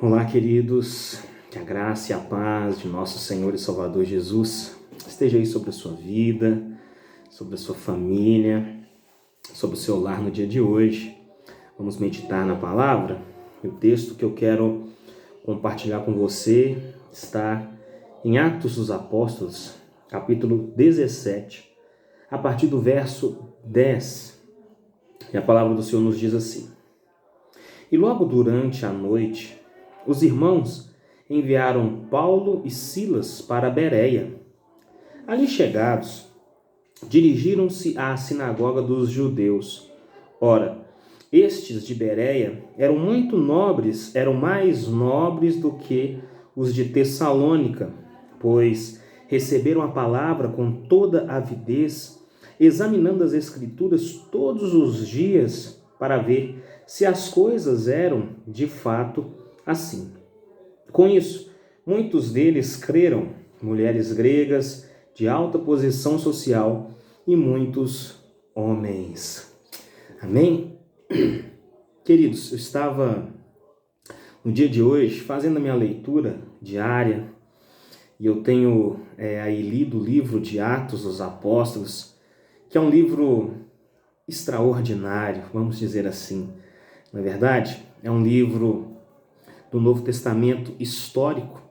Olá, queridos, que a graça e a paz de nosso Senhor e Salvador Jesus esteja aí sobre a sua vida, sobre a sua família, sobre o seu lar no dia de hoje. Vamos meditar na palavra e o texto que eu quero compartilhar com você está em Atos dos Apóstolos, capítulo 17, a partir do verso 10. E a palavra do Senhor nos diz assim: E logo durante a noite, os irmãos enviaram Paulo e Silas para Bereia. Ali chegados, dirigiram-se à sinagoga dos judeus. Ora, estes de Bereia eram muito nobres, eram mais nobres do que os de Tessalônica, pois receberam a palavra com toda avidez, examinando as Escrituras todos os dias para ver se as coisas eram de fato assim. Com isso, muitos deles creram, mulheres gregas de alta posição social e muitos homens. Amém? Queridos, eu estava no dia de hoje fazendo a minha leitura diária e eu tenho aí lido o livro de Atos dos Apóstolos, que é um livro extraordinário, vamos dizer assim. Na verdade, é um livro do Novo Testamento histórico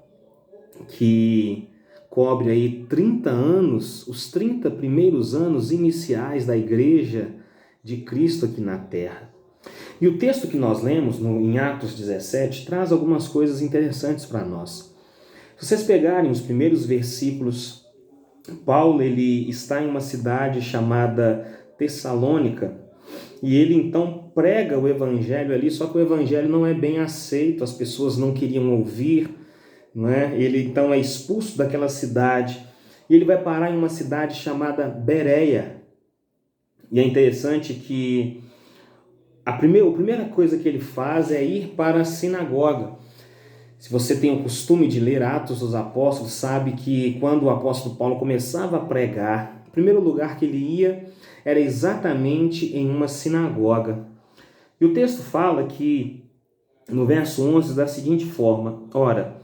que cobre aí 30 anos, os 30 primeiros anos iniciais da Igreja de Cristo aqui na Terra. E o texto que nós lemos em Atos 17 traz algumas coisas interessantes para nós. Se vocês pegarem os primeiros versículos, Paulo ele está em uma cidade chamada Tessalônica, e ele então prega o evangelho ali, só que o evangelho não é bem aceito, as pessoas não queriam ouvir, não é? Ele então é expulso daquela cidade e ele vai parar em uma cidade chamada Bereia. E é interessante que a primeira coisa que ele faz é ir para a sinagoga. Se você tem o costume de ler Atos dos Apóstolos, sabe que quando o apóstolo Paulo começava a pregar, o primeiro lugar que ele ia era exatamente em uma sinagoga. E o texto fala que, no verso 11, da seguinte forma: Ora,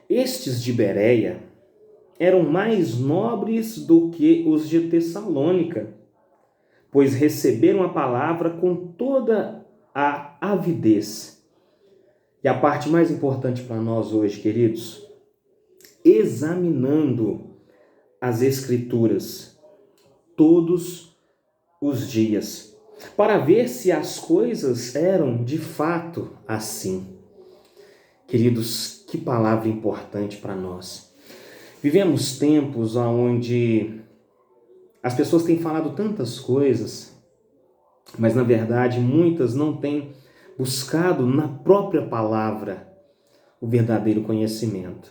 estes de Bereia eram mais nobres do que os de Tessalônica, pois receberam a palavra com toda a avidez. E a parte mais importante para nós hoje, queridos, examinando as Escrituras todos os dias, para ver se as coisas eram de fato assim. Queridos, que palavra importante para nós. Vivemos tempos onde as pessoas têm falado tantas coisas, mas na verdade muitas não têm buscado na própria palavra o verdadeiro conhecimento.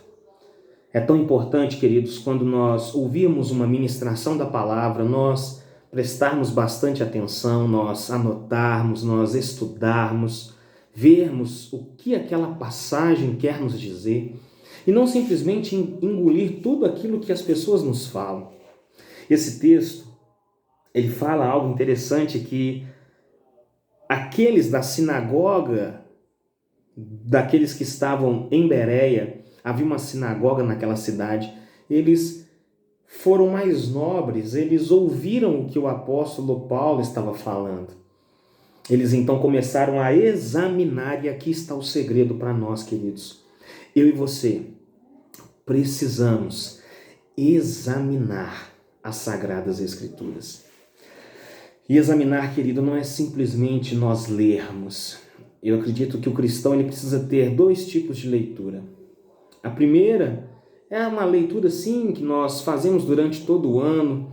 É tão importante, queridos, quando nós ouvirmos uma ministração da palavra, nós prestarmos bastante atenção, nós anotarmos, nós estudarmos, vermos o que aquela passagem quer nos dizer e não simplesmente engolir tudo aquilo que as pessoas nos falam. Esse texto, ele fala algo interessante, que aqueles da sinagoga, daqueles que estavam em Bereia, havia uma sinagoga naquela cidade, eles foram mais nobres, eles ouviram o que o apóstolo Paulo estava falando. Eles então começaram a examinar, e aqui está o segredo para nós, queridos. Eu e você precisamos examinar as Sagradas Escrituras. E examinar, querido, não é simplesmente nós lermos. Eu acredito que o cristão ele precisa ter dois tipos de leitura. A primeira é uma leitura, sim, que nós fazemos durante todo o ano.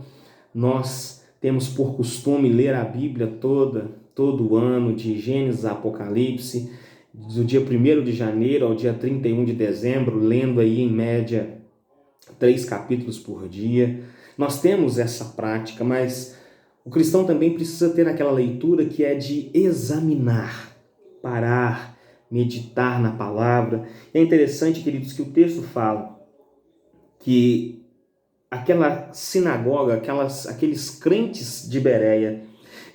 Nós temos por costume ler a Bíblia todo ano, de Gênesis a Apocalipse, do dia 1º de janeiro ao dia 31 de dezembro, lendo aí em média 3 capítulos por dia. Nós temos essa prática, mas o cristão também precisa ter aquela leitura que é de examinar, parar, meditar na palavra. É interessante, queridos, que o texto fala que aquela sinagoga, aqueles crentes de Bereia,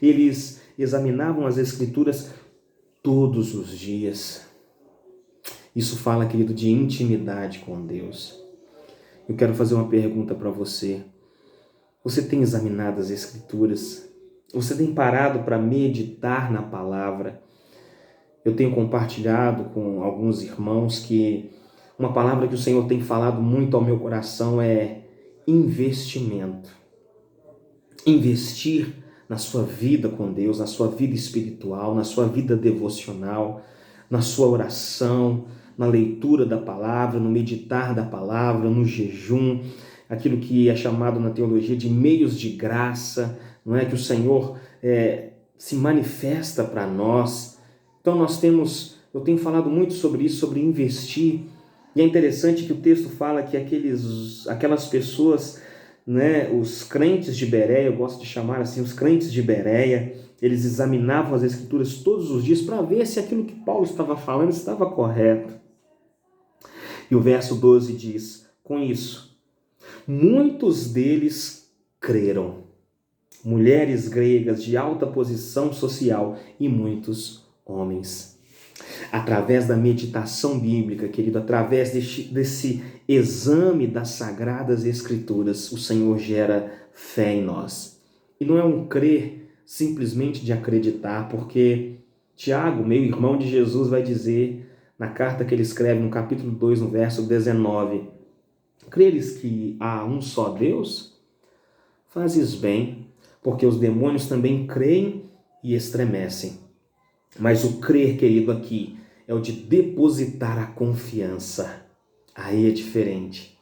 eles examinavam as Escrituras todos os dias. Isso fala, querido, de intimidade com Deus. Eu quero fazer uma pergunta para você. Você tem examinado as Escrituras? Você tem parado para meditar na palavra? Eu tenho compartilhado com alguns irmãos que uma palavra que o Senhor tem falado muito ao meu coração é investimento. Investir na sua vida com Deus, na sua vida espiritual, na sua vida devocional, na sua oração, na leitura da palavra, no meditar da palavra, no jejum, aquilo que é chamado na teologia de meios de graça, não é que o Senhor se manifesta para nós. Então eu tenho falado muito sobre isso, sobre investir, e é interessante que o texto fala que aquelas pessoas, né, os crentes de Bereia, eu gosto de chamar assim, os crentes de Bereia, eles examinavam as Escrituras todos os dias para ver se aquilo que Paulo estava falando estava correto. E o verso 12 diz, com isso, muitos deles creram, mulheres gregas de alta posição social e muitos homens. Através da meditação bíblica, querido, através desse exame das Sagradas Escrituras, o Senhor gera fé em nós. E não é um crer simplesmente de acreditar, porque Tiago, meu irmão de Jesus, vai dizer na carta que ele escreve no capítulo 2, no verso 19, creres que há um só Deus? Fazes bem, porque os demônios também creem e estremecem. Mas o crer, querido, aqui é o de depositar a confiança. Aí é diferente.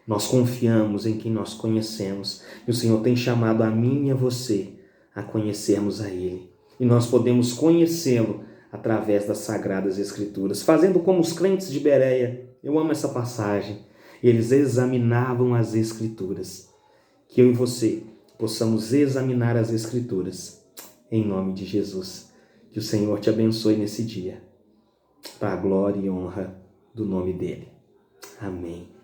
Nós confiamos em quem nós conhecemos. E o Senhor tem chamado a mim e a você a conhecermos a Ele. E nós podemos conhecê-lo através das Sagradas Escrituras, fazendo como os crentes de Bereia. Eu amo essa passagem. Eles examinavam as Escrituras. Que eu e você possamos examinar as Escrituras. Em nome de Jesus. Que o Senhor te abençoe nesse dia, para a glória e honra do nome dEle. Amém.